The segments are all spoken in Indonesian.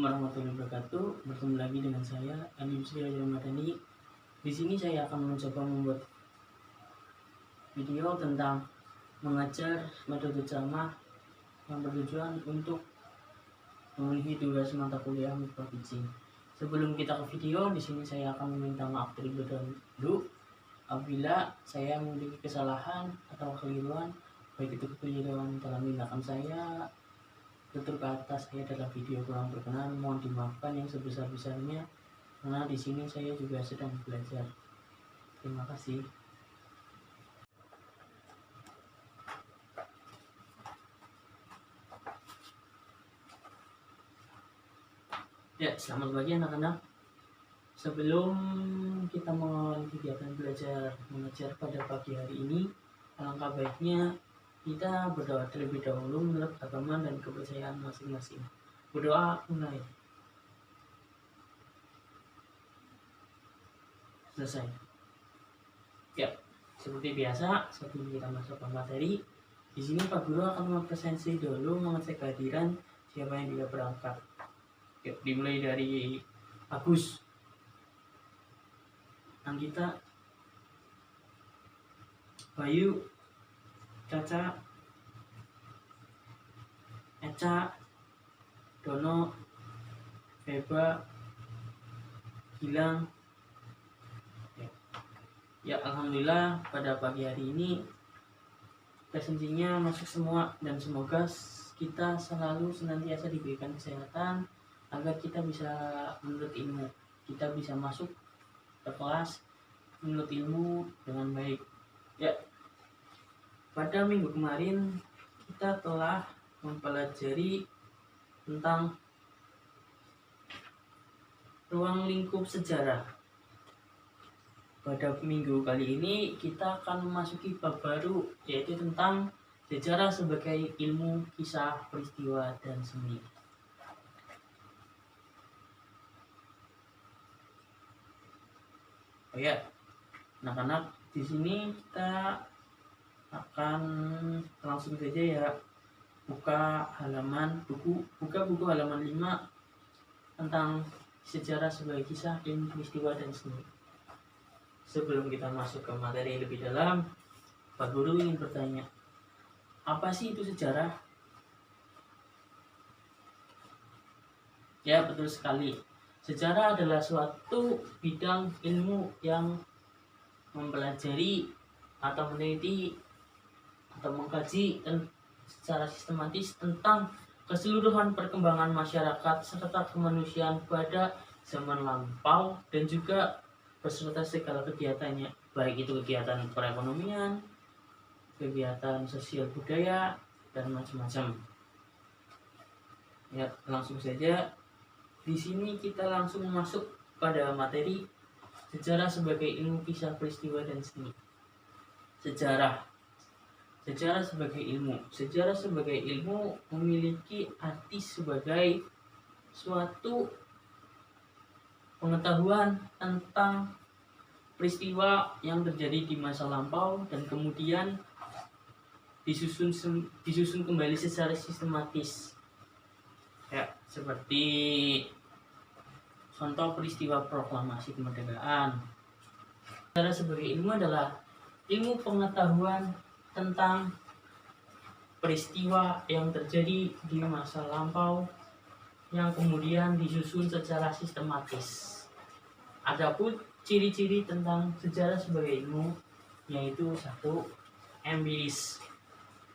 warahmatullahi wabarakatuh. Bertemu lagi dengan saya Andi Ramadhani. Di sini saya akan mencoba membuat video tentang mengajar metode ceramah yang bertujuan untuk memenuhi tugas mata kuliah MIPA Teaching. Sebelum kita ke video, di sini saya akan meminta maaf terlebih dahulu apabila saya memiliki kesalahan atau kekeliruan, baik itu kekeliruan dalam tindakan saya, tutur kata saya dalam video kurang berkenan, mohon dimaafkan yang sebesar-besarnya karena di sini saya juga sedang belajar. Terima kasih. Ya, selamat pagi anak-anak. Sebelum kita mengawali kegiatan belajar mengajar pada pagi hari ini, alangkah baiknya kita berdoa terlebih dahulu menurut agama dan kepercayaan masing-masing. Berdoa mulai. Selesai. Ya, seperti biasa, sebelum kita masuk ke materi, di sini Pak Guru akan mempresentasi dulu mengecek kehadiran siapa yang tidak berangkat. Ya, dimulai dari Agus, Anggita, Bayu, Caca, Eca, Dono, Beba, Gilang. Ya, alhamdulillah pada pagi hari ini presensinya masuk semua dan semoga kita selalu senantiasa diberikan kesehatan agar kita bisa menuntut ilmu, kita bisa masuk ke kelas menuntut ilmu dengan baik. Ya, pada minggu kemarin kita telah mempelajari tentang ruang lingkup sejarah. Pada minggu kali ini kita akan memasuki bab baru, yaitu tentang sejarah sebagai ilmu kisah, peristiwa, dan seni. Oh ya, anak-anak, di sini kita akan langsung saja ya buka buku halaman 5 tentang sejarah sebagai kisah, ilmu, peristiwa, dan seni. Sebelum kita masuk ke materi lebih dalam, Pak Guru ingin bertanya, apa sih itu sejarah? Ya, betul sekali. Sejarah adalah suatu bidang ilmu yang mempelajari atau meneliti atau mengkaji secara sistematis tentang keseluruhan perkembangan masyarakat serta kemanusiaan pada zaman lampau dan juga beserta segala kegiatannya, baik itu kegiatan perekonomian, kegiatan sosial budaya, dan macam-macam. Ya, langsung saja. Di sini kita langsung masuk pada materi sejarah sebagai ilmu kisah, peristiwa, dan seni. Sejarah sebagai ilmu. Sejarah sebagai ilmu memiliki arti sebagai suatu pengetahuan tentang peristiwa yang terjadi di masa lampau dan kemudian disusun kembali secara sistematis. Ya, seperti contoh peristiwa proklamasi kemerdekaan. Sejarah sebagai ilmu adalah ilmu pengetahuan tentang peristiwa yang terjadi di masa lampau yang kemudian disusun secara sistematis. Adapun ciri-ciri tentang sejarah sebagai ilmu yaitu 1. Empiris.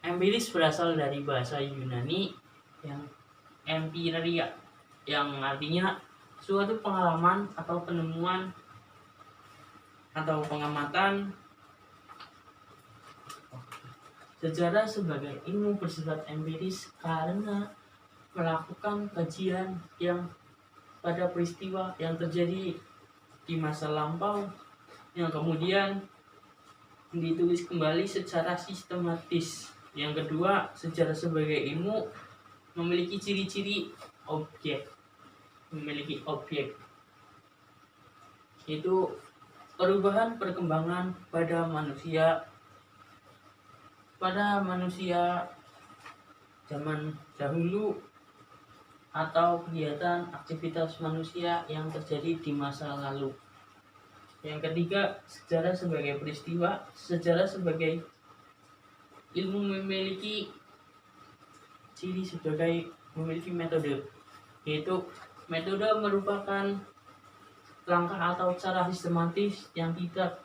Empiris berasal dari bahasa Yunani yang empiria, yang artinya suatu pengalaman atau penemuan atau pengamatan. Sejarah sebagai ilmu bersifat empiris karena melakukan kajian yang pada peristiwa yang terjadi di masa lampau yang kemudian ditulis kembali secara sistematis. Yang kedua, sejarah sebagai ilmu memiliki ciri-ciri objek. Itu perubahan perkembangan pada manusia zaman dahulu atau kegiatan aktivitas manusia yang terjadi di masa lalu. Yang ketiga, sejarah sebagai peristiwa. Sejarah sebagai ilmu memiliki ciri sebagai memiliki metode, yaitu metode merupakan langkah atau cara sistematis yang tidak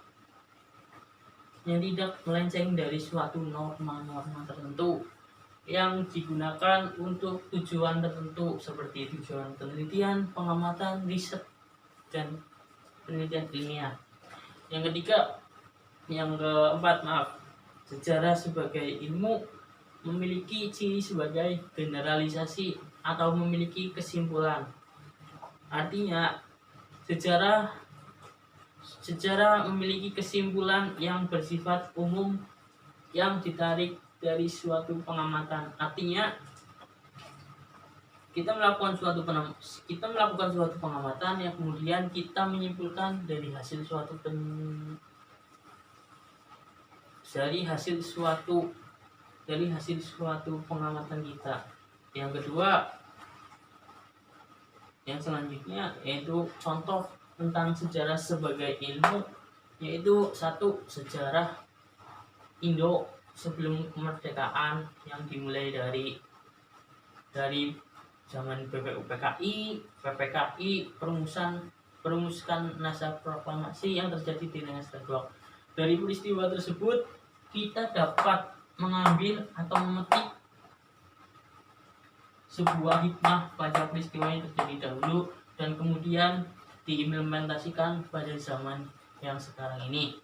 melenceng dari suatu norma-norma tertentu yang digunakan untuk tujuan tertentu seperti tujuan penelitian, pengamatan, riset, dan penelitian ilmiah. Yang keempat, sejarah sebagai ilmu memiliki ciri sebagai generalisasi atau memiliki kesimpulan. Artinya, sejarah memiliki kesimpulan yang bersifat umum yang ditarik dari suatu pengamatan. Artinya, kita melakukan suatu pengamatan yang kemudian kita menyimpulkan dari hasil suatu pengamatan kita. Yang selanjutnya yaitu contoh tentang sejarah sebagai ilmu, yaitu 1. Sejarah Indo sebelum kemerdekaan yang dimulai dari zaman PPKI, perumusan naskah proklamasi yang terjadi di Negara Depok. Dari peristiwa tersebut kita dapat mengambil atau memetik sebuah hikmah pada peristiwa yang terjadi dahulu dan kemudian diimplementasikan pada zaman yang sekarang ini.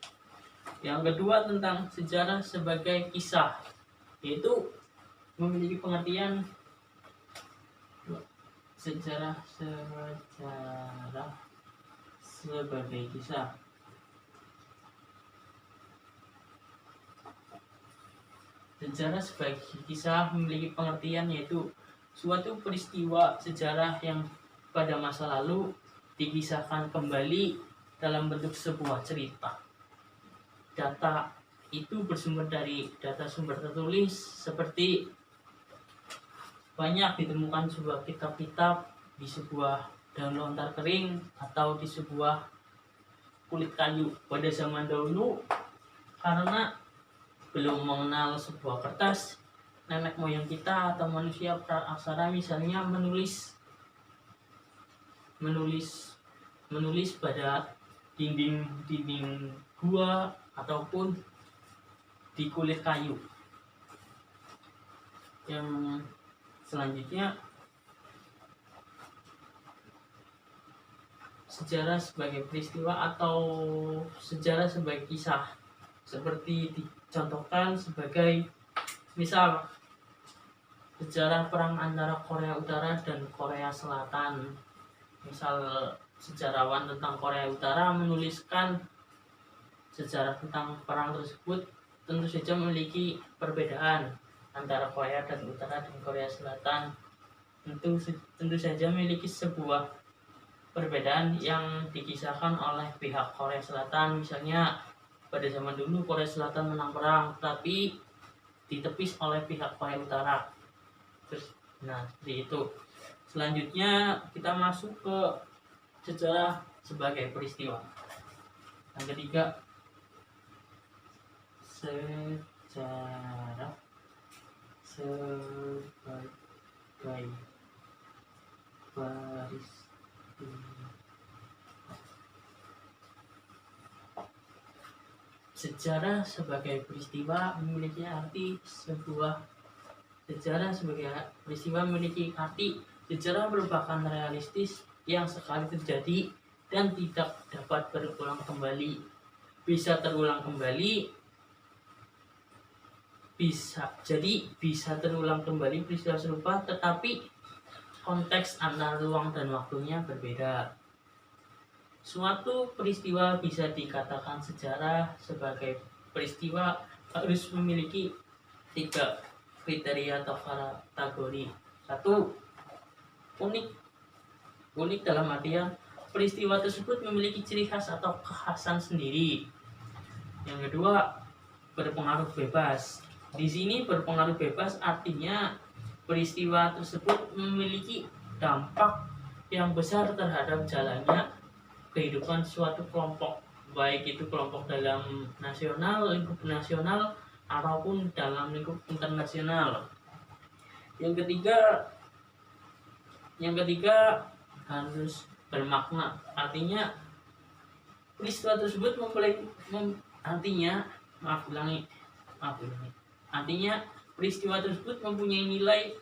Yang kedua, tentang sejarah sebagai kisah, yaitu memiliki pengertian sejarah sebagai kisah. Sejarah sebagai kisah memiliki pengertian yaitu suatu peristiwa sejarah yang pada masa lalu dikisahkan kembali dalam bentuk sebuah cerita. Data itu bersumber dari data sumber tertulis seperti banyak ditemukan sebuah kitab-kitab di sebuah daun lontar kering atau di sebuah kulit kayu pada zaman dahulu. Karena belum mengenal sebuah kertas, nenek moyang kita atau manusia praaksara misalnya menulis pada dinding gua ataupun di kulit kayu. Yang selanjutnya, sejarah sebagai peristiwa atau sejarah sebagai kisah seperti dicontohkan sebagai misal sejarah perang antara Korea Utara dan Korea Selatan. Misal sejarawan tentang Korea Utara menuliskan sejarah tentang perang tersebut, tentu saja memiliki perbedaan antara Korea dan Utara dan Korea Selatan. Tentu saja memiliki sebuah perbedaan yang dikisahkan oleh pihak Korea Selatan. Misalnya pada zaman dulu Korea Selatan menang perang, tapi ditepis oleh pihak Korea Utara. Seperti itu. Selanjutnya kita masuk ke sejarah sebagai peristiwa. Yang ketiga, sejarah sebagai peristiwa. Sejarah sebagai peristiwa memiliki arti sejarah merupakan realistis yang sekali terjadi dan tidak dapat berulang kembali. Bisa terulang kembali peristiwa serupa, tetapi konteks antara ruang dan waktunya berbeda. Suatu peristiwa bisa dikatakan sejarah sebagai peristiwa harus memiliki 3 kriteria atau kategori. 1. Unik dalam artian peristiwa tersebut memiliki ciri khas atau kekhasan sendiri. Yang kedua, berpengaruh bebas. Di sini berpengaruh bebas artinya peristiwa tersebut memiliki dampak yang besar terhadap jalannya kehidupan suatu kelompok, baik itu kelompok dalam nasional, lingkup nasional, ataupun dalam lingkup internasional. Yang ketiga harus bermakna. Artinya peristiwa tersebut artinya peristiwa tersebut mempunyai nilai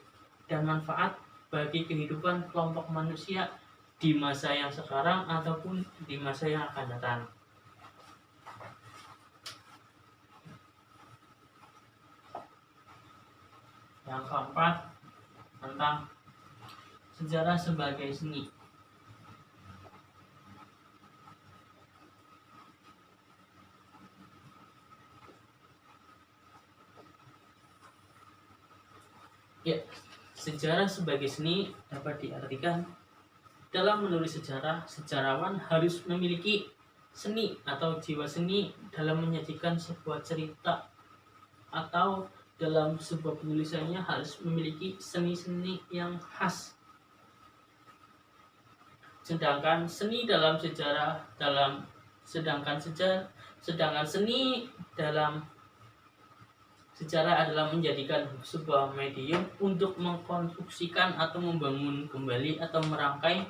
dan manfaat bagi kehidupan kelompok manusia di masa yang sekarang ataupun di masa yang akan datang. Yang keempat, tentang sejarah sebagai seni. Ya, sejarah sebagai seni dapat diartikan dalam menulis sejarah, sejarawan harus memiliki seni atau jiwa seni dalam menyajikan sebuah cerita, atau dalam sebuah penulisannya harus memiliki seni-seni yang khas. Sedangkan seni dalam sejarah adalah menjadikan sebuah medium untuk mengkonstruksikan atau membangun kembali atau merangkai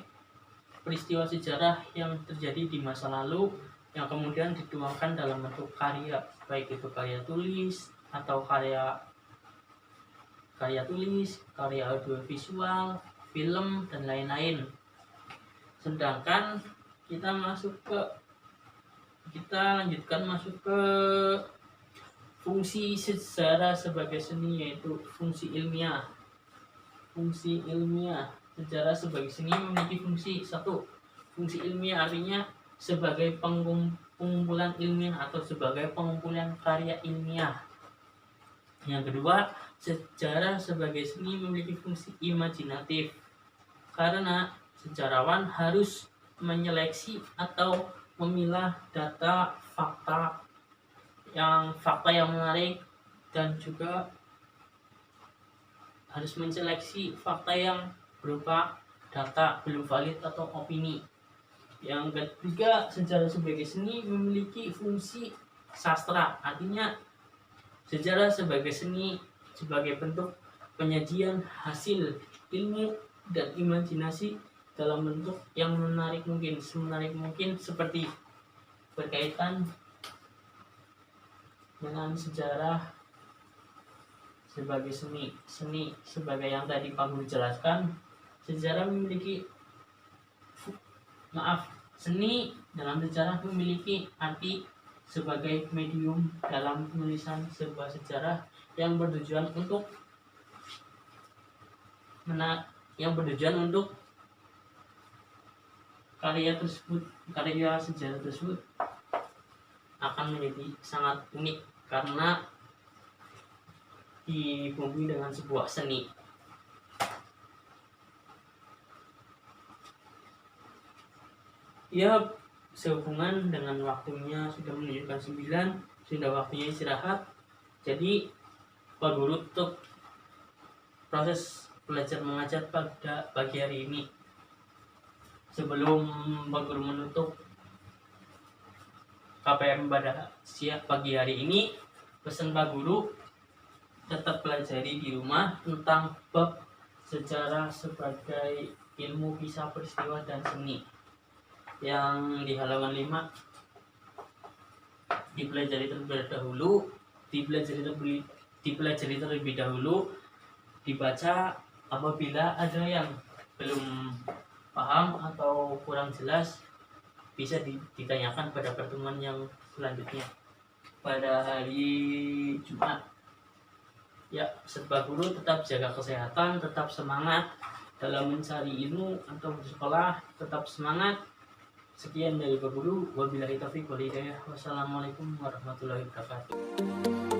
peristiwa sejarah yang terjadi di masa lalu yang kemudian dituangkan dalam bentuk karya, baik itu karya tulis atau karya audiovisual, film, dan lain-lain. Sedangkan kita lanjutkan masuk ke fungsi sejarah sebagai seni, yaitu fungsi ilmiah. Sejarah sebagai seni memiliki fungsi. 1. Fungsi ilmiah artinya sebagai pengumpulan ilmiah atau sebagai pengumpulan karya ilmiah. Yang kedua, sejarah sebagai seni memiliki fungsi imajinatif, karena sejarawan harus menyeleksi atau memilah fakta yang menarik, dan juga harus menyeleksi fakta yang berupa data belum valid atau opini. Yang ketiga, sejarah sebagai seni memiliki fungsi sastra, artinya sejarah sebagai seni sebagai bentuk penyajian hasil ilmu dan imajinasi dalam bentuk yang semenarik mungkin, seperti berkaitan dengan sejarah sebagai seni sebagai yang tadi Pak Guru jelaskan. Seni dalam sejarah memiliki arti sebagai medium dalam penulisan sebuah sejarah yang bertujuan untuk karya sejarah tersebut akan menjadi sangat unik karena dibumbui dengan sebuah seni. Ya, sehubungan dengan waktunya sudah menunjukkan 9, sudah waktunya istirahat. Jadi Pak Guru tutup proses belajar mengajar pada pagi hari ini. Sebelum Pak Guru menutup KPM pada siang pagi hari ini, pesan Pak Guru tetap pelajari di rumah tentang bab sejarah sebagai ilmu kisah peristiwa dan seni yang di halaman 5 dipelajari terlebih dahulu, dibaca. Apabila ada yang belum paham atau kurang jelas, bisa ditanyakan pada pertemuan yang selanjutnya pada hari Jumat. Ya, Pak Guru tetap jaga kesehatan, tetap semangat dalam mencari ilmu atau bersekolah, tetap semangat. Sekian dari Pak Guru. Wabillahi taufiq wal hidayah. Wassalamualaikum warahmatullahi wabarakatuh.